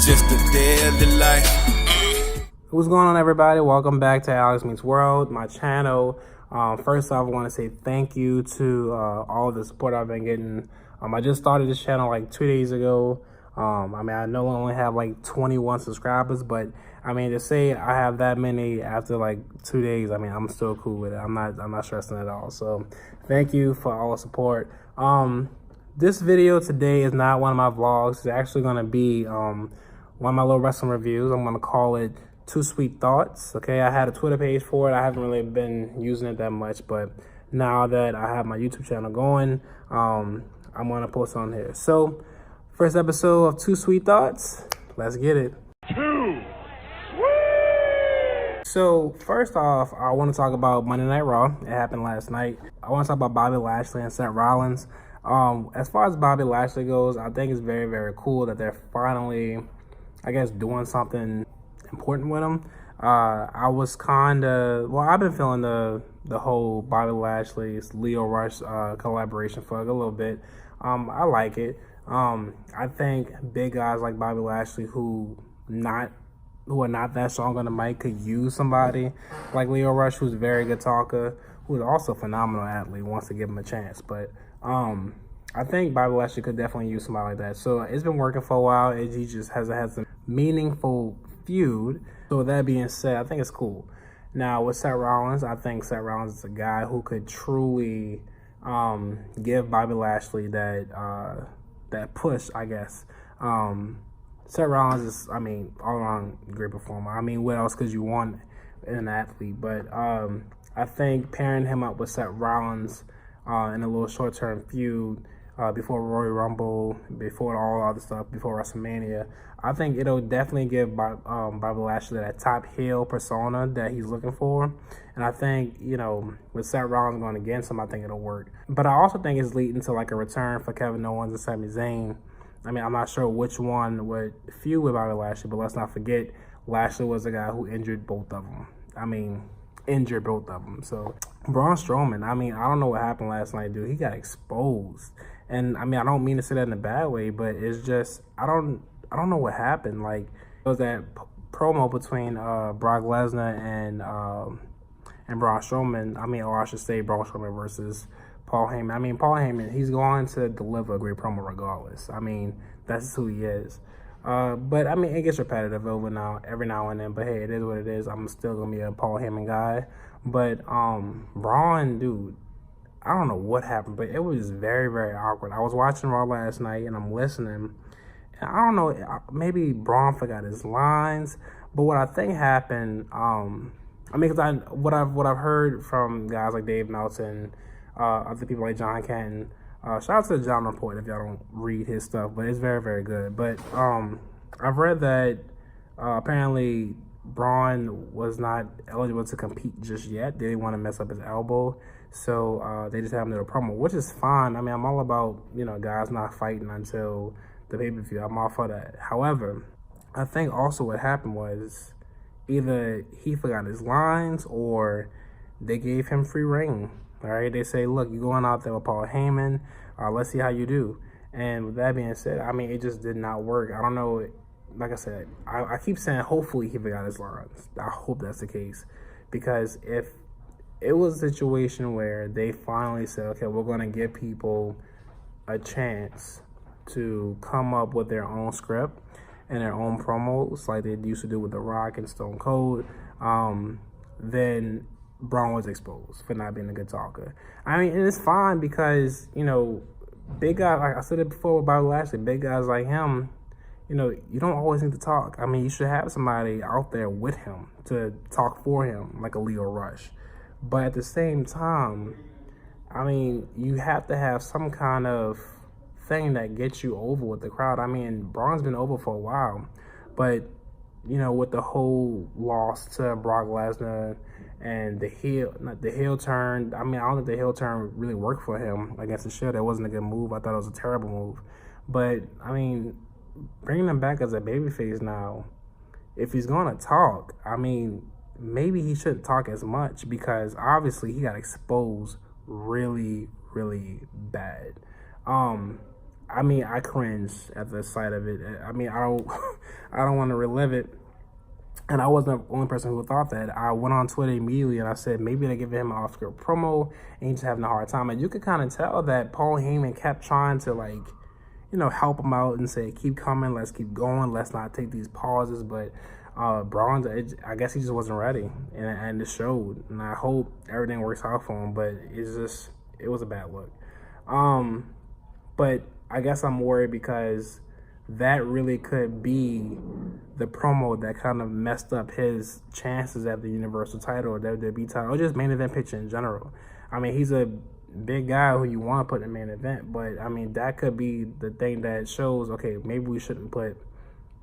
just a daily life. What's going on, everybody? Welcome back to Alex Meets World, my channel. First off, I want to say thank you to all of the support I've been getting. I just started this channel like 2 days ago. I mean, I know I only have like 21 subscribers, but I mean, to say I have that many after like 2 days, I mean, I'm still cool with it. I'm not stressing at all. So thank you for all the support. This video today is not one of my vlogs. It's actually going to be one of my little wrestling reviews. I'm going to call it Two Sweet Thoughts. Okay, I had a Twitter page for it. I haven't really been using it that much, but now that I have my YouTube channel going, I'm going to post on here. So first episode of Two Sweet Thoughts. Let's get it. So first off, I want to talk about Monday Night Raw. It happened last night. I want to talk about Bobby Lashley and Seth Rollins. As far as Bobby Lashley goes, I think it's very, very cool that they're finally, I guess, doing something important with him. I was kind of, well, I've been feeling the whole Bobby Lashley's Lio Rush collaboration for a little bit. I like it. I think big guys like Bobby Lashley who are not that strong on the mic could use somebody like Lio Rush, who's a very good talker, who's also a phenomenal athlete, wants to give him a chance. But I think Bobby Lashley could definitely use somebody like that. So it's been working for a while. He just hasn't had some meaningful feud. So with that being said, I think it's cool. Now with Seth Rollins, I think Seth Rollins is a guy who could truly give Bobby Lashley that push, I guess. Seth Rollins is, I mean, all around great performer. I mean, what else could you want in an athlete? But I think pairing him up with Seth Rollins in a little short-term feud before Royal Rumble, before all other stuff, before WrestleMania, I think it'll definitely give Bobby Lashley that top heel persona that he's looking for. And I think, you know, with Seth Rollins going against him, I think it'll work. But I also think it's leading to like a return for Kevin Owens and Sami Zayn. I mean, I'm not sure which one would feud with Bobby Lashley, but let's not forget, Lashley was the guy who injured both of them. So Braun Strowman, I mean, I don't know what happened last night, dude. He got exposed. And I mean, I don't mean to say that in a bad way, but it's just, I don't know what happened. Like, it was that promo between Brock Lesnar and Braun Strowman. I mean, or I should say Braun Strowman versus Paul Heyman. I mean, Paul Heyman, he's going to deliver a great promo regardless. I mean, that's who he is. But I mean, it gets repetitive every now and then. But hey, it is what it is. I'm still gonna be a Paul Heyman guy. But Braun, dude, I don't know what happened, but it was very, very awkward. I was watching Raw last night and I'm listening. And I don't know, maybe Braun forgot his lines. But what I think happened, I mean, because what I've heard from guys like Dave Meltzer, other people like John Canton. Shout out to the John Report if y'all don't read his stuff, but it's very, very good. But I've read that apparently Braun was not eligible to compete just yet. They didn't want to mess up his elbow, so they just had him do a promo, which is fine. I mean, I'm all about, you know, guys not fighting until the pay-per-view. I'm all for that. However, I think also what happened was either he forgot his lines or they gave him free reign. All right, they say, look, you're going out there with Paul Heyman. Let's see how you do. And with that being said, I mean, it just did not work. I don't know. Like I said, I keep saying hopefully he forgot his lines. I hope that's the case. Because if it was a situation where they finally said, okay, we're going to give people a chance to come up with their own script and their own promos like they used to do with The Rock and Stone Cold, then Braun was exposed for not being a good talker. I mean, and it's fine because, you know, big guys, like I said it before with Bobby Lashley, big guys like him, you know, you don't always need to talk. I mean, you should have somebody out there with him to talk for him, like a Lio Rush. But at the same time, I mean, you have to have some kind of thing that gets you over with the crowd. I mean, Braun's been over for a while, but, you know, with the whole loss to Brock Lesnar and the heel turn, I mean, I don't think the heel turn really worked for him against the Shield. That wasn't a good move. I thought it was a terrible move. But, I mean, bringing him back as a babyface now, if he's going to talk, I mean, maybe he shouldn't talk as much because obviously he got exposed really, really bad. I mean, I cringe at the sight of it. I mean, I I don't want to relive it. And I wasn't the only person who thought that. I went on Twitter immediately and I said maybe they're giving him an off-script promo and he's just having a hard time. And you could kind of tell that Paul Heyman kept trying to, like, you know, help him out and say, keep coming, let's keep going, let's not take these pauses. But Braun, I guess he just wasn't ready, and it showed. And I hope everything works out for him, but it was a bad look. But I guess I'm worried because that really could be the promo that kind of messed up his chances at the Universal title or WWE title or just main event picture in general. I mean, he's a big guy who you want to put in the main event, but I mean, that could be the thing that shows, okay, maybe we shouldn't put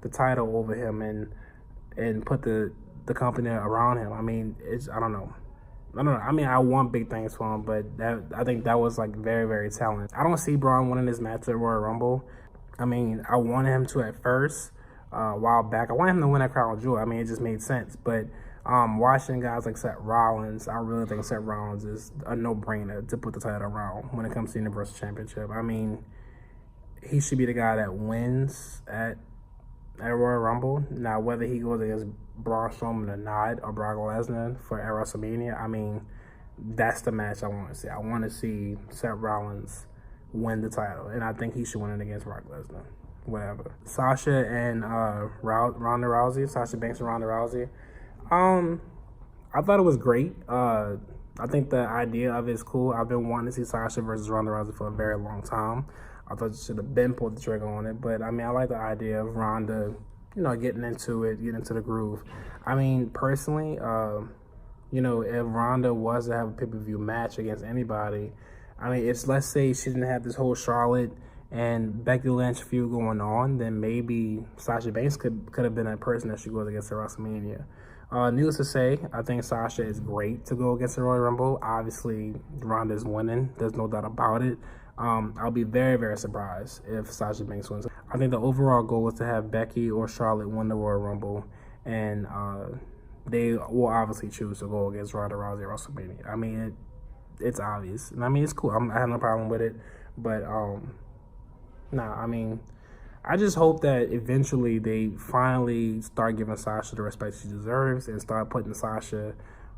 the title over him and put the company around him. I mean, I don't know. I mean, I want big things for him, but I think that was like very, very talented. I don't see Braun winning this match at Royal Rumble. I mean, I wanted him to at first, a while back. I wanted him to win at Crown Jewel. I mean, it just made sense. But watching guys like Seth Rollins, I really think Seth Rollins is a no-brainer to put the title around when it comes to Universal Championship. I mean, he should be the guy that wins at Royal Rumble. Now, whether he goes against Braun Strowman or not, or Brock Lesnar for WrestleMania, I mean, that's the match I want to see. I want to see Seth Rollins win the title, and I think he should win it against Brock Lesnar. Whatever. Sasha and Ronda Rousey, Sasha Banks and Ronda Rousey. I thought it was great. I think the idea of it is cool. I've been wanting to see Sasha versus Ronda Rousey for a very long time. I thought she should have been pulled the trigger on it, but I mean, I like the idea of Ronda, you know, getting into it, getting into the groove. I mean, personally, you know, if Ronda was to have a pay-per-view match against anybody, I mean, let's say she didn't have this whole Charlotte and Becky Lynch feud going on, then maybe Sasha Banks could have been that person that she goes against at WrestleMania. Needless to say, I think Sasha is great to go against the Royal Rumble. Obviously, Ronda's winning. There's no doubt about it. I'll be very, very surprised if Sasha Banks wins. I think the overall goal is to have Becky or Charlotte win the Royal Rumble, and they will obviously choose to go against Ronda Rousey at WrestleMania. I mean, it's obvious. And I mean, it's cool. I have no problem with it. But, I mean, I just hope that eventually they finally start giving Sasha the respect she deserves and start putting Sasha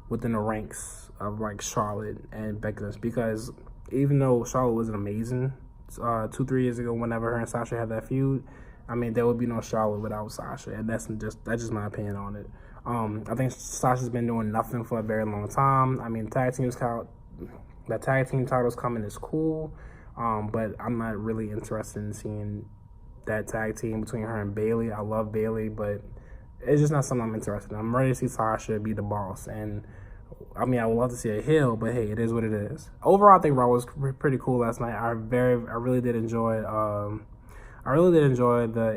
within the ranks of, like, Charlotte and Becky Lynch. Because even though Charlotte was amazing 2-3 years ago whenever her and Sasha had that feud, I mean, there would be no Charlotte without Sasha. And that's just my opinion on it. I think Sasha's been doing nothing for a very long time. I mean, the tag team titles coming is cool, but I'm not really interested in seeing that tag team between her and Bayley. I love Bayley, but it's just not something I'm interested in. I'm ready to see Sasha be the boss, and I mean, I would love to see a heel, but hey, it is what it is. Overall, I think Raw was pretty cool last night. I really did enjoy the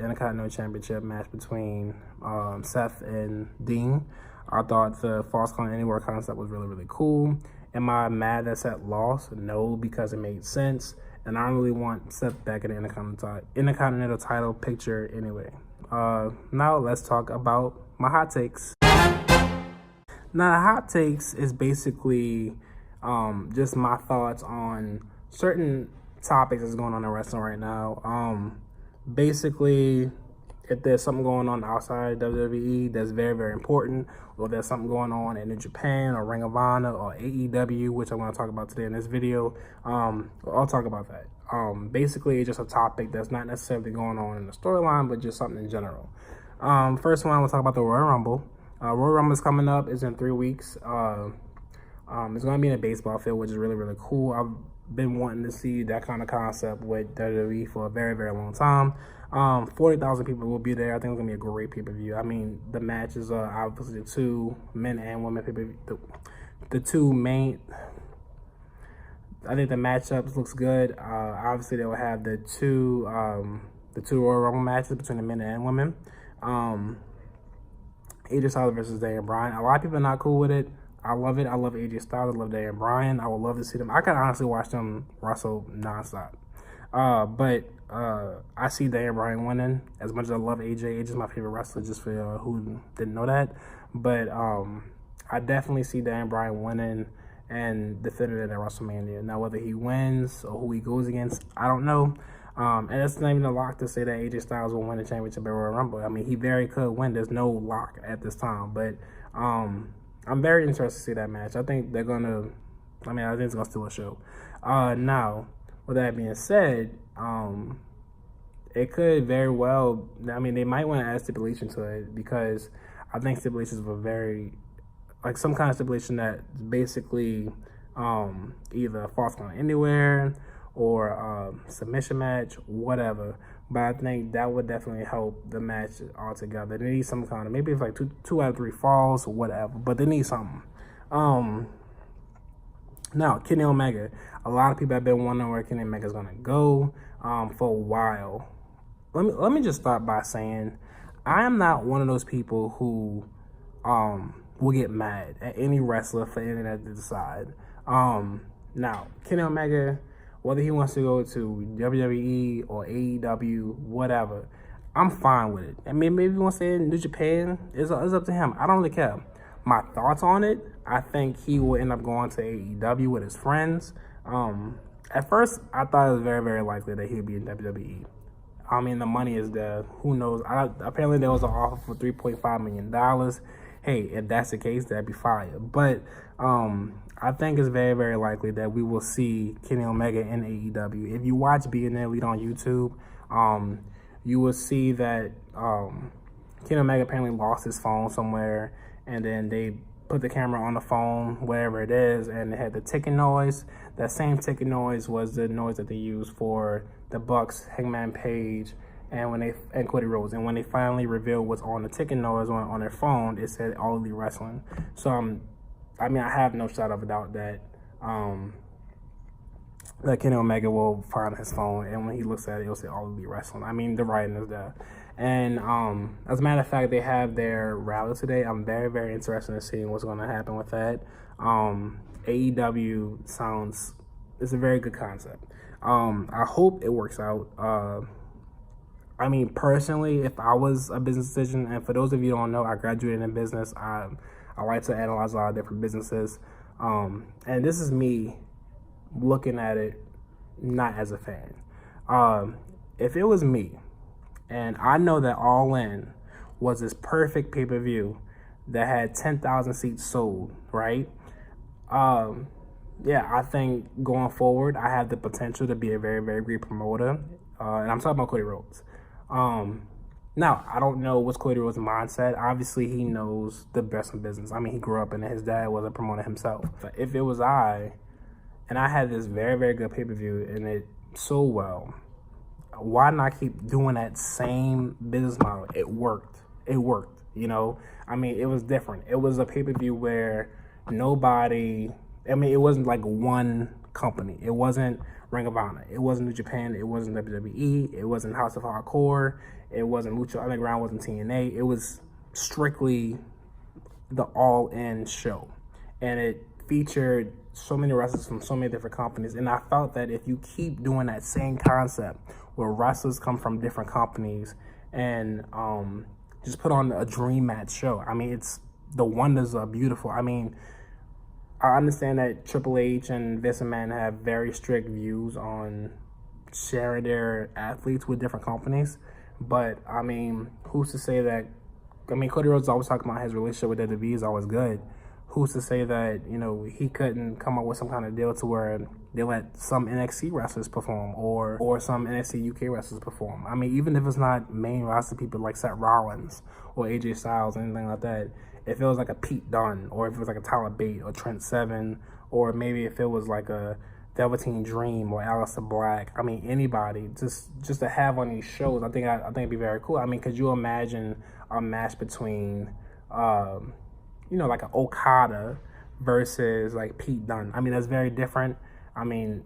Intercontinental Championship match between Seth and Dean. I thought the Falls Count Anywhere concept was really, really cool. Am I mad that Seth lost? No, because it made sense. And I don't really want Seth back in the Intercontinental title picture anyway. Now let's talk about my hot takes. Now, the hot takes is basically just my thoughts on certain topics that's going on in wrestling right now. Basically, if there's something going on outside WWE that's very, very important, or there's something going on in New Japan or Ring of Honor or AEW, which I'm going to talk about today in this video, I'll talk about that. Basically, it's just a topic that's not necessarily going on in the storyline, but just something in general. First one, we'll talk about the Royal Rumble. Royal Rumble is coming up. It's in 3 weeks. It's going to be in a baseball field, which is really, really cool. I've been wanting to see that kind of concept with WWE for a very, very long time. 40,000 people will be there. I think it's going to be a great pay-per-view. I mean, the matches are obviously the two men and women pay-per-view. The two main... I think the matchups looks good. Obviously, they will have the two Royal Rumble matches between the men and women. AJ Styles versus Daniel Bryan. A lot of people are not cool with it. I love it. I love AJ Styles. I love Daniel Bryan. I would love to see them. I can honestly watch them wrestle nonstop. But I see Daniel Bryan winning. As much as I love AJ, AJ's my favorite wrestler, just for who didn't know that. But I definitely see Daniel Bryan winning and defending it at WrestleMania. Now, whether he wins or who he goes against, I don't know. And it's not even a lock to say that AJ Styles will win the championship at Royal Rumble. I mean, he very could win. There's no lock at this time. But I'm very interested to see that match. I think they're going to, I think it's going to steal a show. Now, with that being said, it could very well, they might want to add stipulation to it, because I think stipulations were very, like some kind of stipulation that basically either a false count anywhere or submission match, whatever. But I think that would definitely help the match altogether. They need some kind of, maybe it's like two out of 3 falls or whatever, but they need something. Now, Kenny Omega. A lot of people have been wondering where Kenny Omega is going to go for a while. Let me just start by saying I am not one of those people who will get mad at any wrestler for anything that they decide. Now, Kenny Omega, whether he wants to go to WWE or AEW, whatever, I'm fine with it. Maybe he wants to stay in New Japan. It's up to him. I don't really care. My thoughts on it, I think he will end up going to AEW with his friends. At first, I thought it was very, very likely that he would be in WWE. The money is there. Who knows? Apparently, there was an offer for $3.5 million. Hey, if that's the case, that'd be fire. But I think it's very, very likely that we will see Kenny Omega in AEW. If you watch Being Elite on YouTube, you will see that Kenny Omega apparently lost his phone somewhere, and then they put the camera on the phone, wherever it is, and it had the ticking noise. That same ticking noise was the noise that they used for the Bucks, Hangman Page, and Cody Rhodes. And when they finally revealed what's on the ticking noise on their phone, it said All Elite Wrestling. So I have no shot of a doubt that that Kenny Omega will find his phone, and when he looks at it, it'll say All Elite Wrestling. The writing is there. And as a matter of fact, they have their rally today. I'm very, very interested in seeing what's going to happen with that. AEW it's a very good concept. I hope it works out. Personally, if I was a business decision, and for those of you who don't know, I graduated in business. I like to analyze a lot of different businesses. And this is me looking at it not as a fan. If it was me, and I know that All In was this perfect pay-per-view that had 10,000 seats sold, right? I think going forward, I have the potential to be a very, very great promoter. And I'm talking about Cody Rhodes. Now, I don't know what's Cody Rhodes' mindset. Obviously, he knows the best in business. He grew up and his dad was a promoter himself. But if it was I had this very, very good pay-per-view and it sold well, why not keep doing that same business model? It worked. It was different. It was a pay-per-view where nobody, it wasn't like one company. It wasn't Ring of Honor. It wasn't New Japan. It wasn't WWE. It wasn't House of Hardcore. It wasn't Lucha Underground. It wasn't TNA. It was strictly the all-in show. And it featured so many wrestlers from so many different companies. And I felt that if you keep doing that same concept where wrestlers come from different companies and just put on a dream match show, it's the wonders are beautiful. I understand that Triple H and Vince McMahon have very strict views on sharing their athletes with different companies. But, who's to say that... Cody Rhodes always talking about his relationship with WWE is always good. Who's to say that, he couldn't come up with some kind of deal to where they let some NXT wrestlers perform or some NXT UK wrestlers perform? Even if it's not main roster people like Seth Rollins or AJ Styles or anything like that, if it was like a Pete Dunne, or if it was like a Tyler Bate or Trent Seven, or maybe if it was like a Velveteen Dream or Aleister Black, anybody, just to have on these shows, I think it'd be very cool. Could you imagine a match between, like an Okada versus like Pete Dunne? That's very different. I don't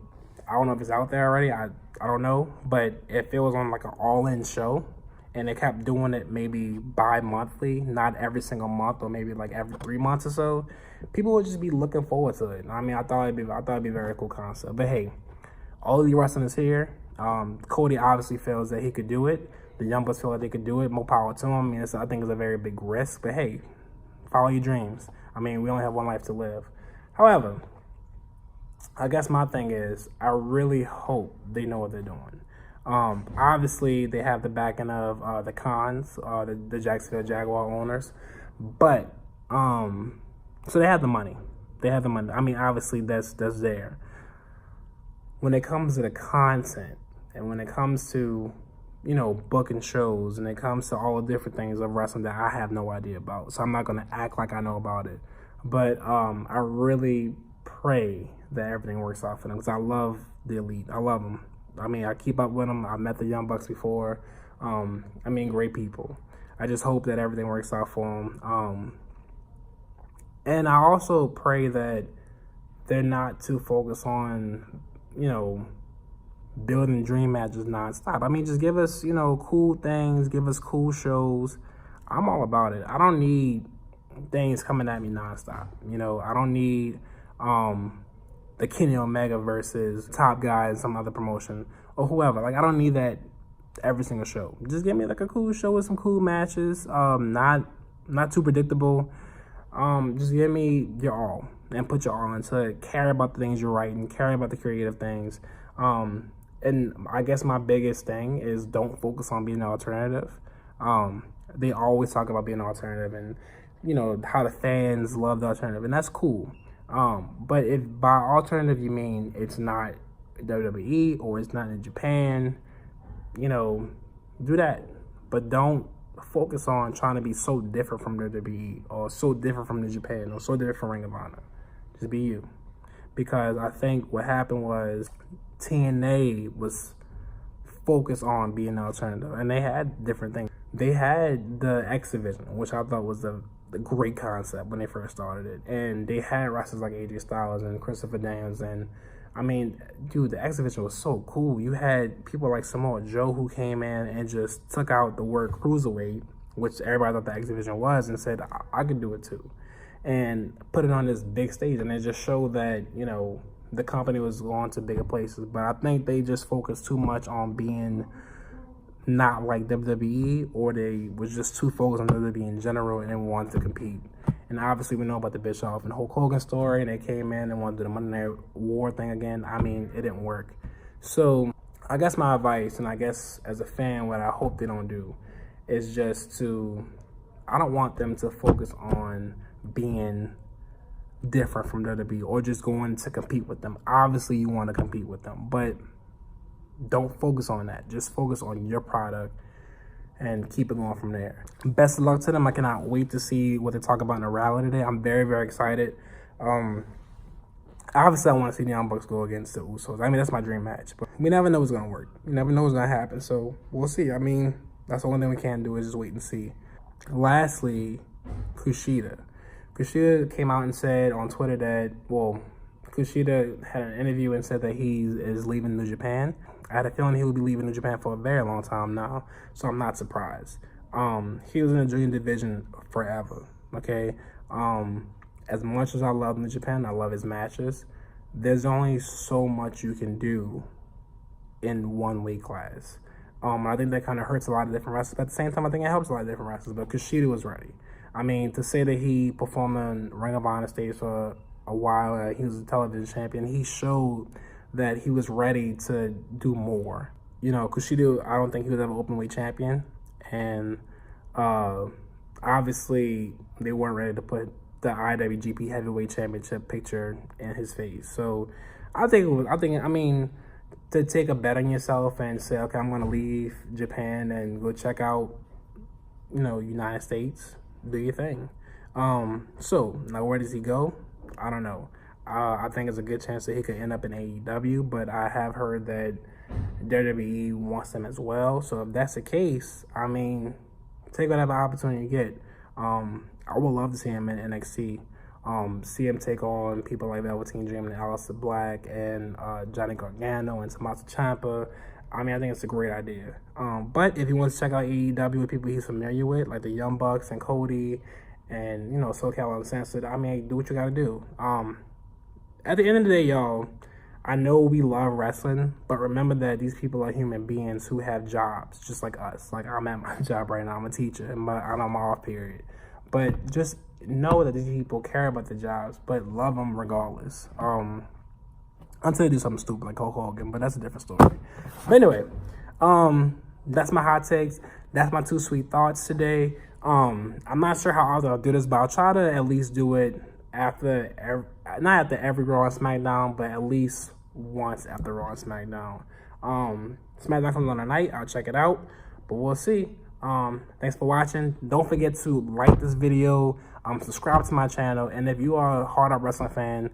know if it's out there already. I don't know. But if it was on like an all-in show and they kept doing it maybe bi-monthly, not every single month, or maybe like every 3 months or so, people would just be looking forward to it. I thought it'd be a very cool concept. But hey, All Elite Wrestling is here. Cody obviously feels that he could do it. The Young Bucks feel like they could do it. More power to him. I think it's a very big risk. But hey, follow your dreams. We only have one life to live. However, I guess my thing is, I really hope they know what they're doing. Obviously, they have the backing of the Khans, the Jacksonville Jaguar owners, but so they have the money. They have the money. I mean, obviously, that's there. When it comes to the content, and when it comes to booking shows, and it comes to all the different things of wrestling that I have no idea about, so I'm not gonna act like I know about it. But I really pray that everything works out for them because I love the Elite. I love them. I mean, I keep up with them. I met the Young Bucks before. I mean, great people. I just hope that everything works out for them. And I also pray that they're not too focused on, building dream matches nonstop. I mean, just give us, cool things, give us cool shows. I'm all about it. I don't need things coming at me nonstop. I don't need the Kenny Omega versus Top Guy and some other promotion or whoever. Like, I don't need that every single show. Just give me like a cool show with some cool matches. Not too predictable. Just give me your all and put your all into it. Care about the things you're writing. Care about the creative things. And I guess my biggest thing is don't focus on being an alternative. They always talk about being an alternative and, how the fans love the alternative. And that's cool. But if by alternative you mean it's not WWE or it's not in Japan, do that. But don't focus on trying to be so different from WWE or so different from New Japan or so different from Ring of Honor. Just be you. Because I think what happened was TNA was focused on being an alternative, and they had different things. They had the X Division, which I thought was the great concept when they first started it, and they had wrestlers like AJ Styles and Christopher Daniels, and I mean, dude, the X Division was so cool. You had people like Samoa Joe who came in and just took out the word cruiserweight, which everybody thought the X Division was, and said, I could do it too, and put it on this big stage, and it just showed that, the company was going to bigger places. But I think they just focused too much on being not like WWE, or they was just too focused on WWE in general and then wanted to compete. And obviously we know about the Bischoff and Hulk Hogan story, and they came in and wanted to do the Monday Night War thing again. I mean, it didn't work. So I guess my advice, and I guess as a fan, what I hope they don't do is just I don't want them to focus on being different from WWE or just going to compete with them. Obviously you want to compete with them, but don't focus on that. Just focus on your product and keep it going from there. Best of luck to them. I cannot wait to see what they talk about in the rally today. I'm very, very excited. Obviously I want to see the Young Bucks go against the Usos. I mean, that's my dream match, but we never know what's going to work. You never know what's going to happen, so we'll see. I mean, that's the only thing we can do is just wait and see. Lastly, Kushida. Kushida came out and said on Twitter that, Kushida had an interview and said that he is leaving New Japan. I had a feeling he would be leaving New Japan for a very long time now, so I'm not surprised. He was in the junior division forever, okay? As much as I love New Japan, I love his matches, there's only so much you can do in one weight class. I think that kind of hurts a lot of different wrestlers, but at the same time, I think it helps a lot of different wrestlers, but Kushida was ready. I mean, to say that he performed on Ring of Honor stage for a while, he was a television champion, he showed that he was ready to do more. Kushida, I don't think he was ever openweight champion, and obviously they weren't ready to put the IWGP Heavyweight Championship picture in his face. So I mean, to take a bet on yourself and say, okay, I'm going to leave Japan and go check out, United States, do your thing. So now where does he go? I don't know. I think it's a good chance that he could end up in AEW, but I have heard that WWE wants him as well. So if that's the case, I mean, take whatever opportunity you get. I would love to see him in NXT. See him take on people like Velveteen Dream and Aleister Black and Johnny Gargano and Tommaso Ciampa. I mean, I think it's a great idea. But if he wants to check out AEW with people he's familiar with, like the Young Bucks and Cody and, SoCal Uncensored, I mean, do what you got to do. At the end of the day, y'all, I know we love wrestling, but remember that these people are human beings who have jobs just like us. Like, I'm at my job right now. I'm a teacher, and I'm on my off period. But just know that these people care about the jobs, but love them regardless. Until they do something stupid like Hulk Hogan, but that's a different story. But anyway, That's my hot takes. That's my 2 sweet thoughts today. I'm not sure how often I'll do this, but I'll try to at least do it not after every Raw and SmackDown, but at least once after Raw and SmackDown. SmackDown comes on tonight. I'll check it out, but we'll see. Thanks for watching. Don't forget to like this video, subscribe to my channel, and if you are a Hard Up Wrestling fan,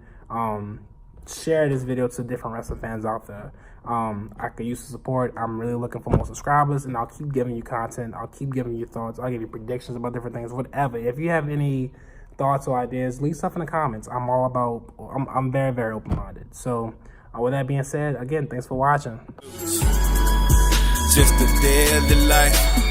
share this video to different wrestling fans out there. I could use the support. I'm really looking for more subscribers, and I'll keep giving you content. I'll keep giving you thoughts. I'll give you predictions about different things, whatever. If you have any thoughts or ideas, leave stuff in the comments. I'm very, very open-minded. So with that being said, again, thanks for watching. Just a day of the life.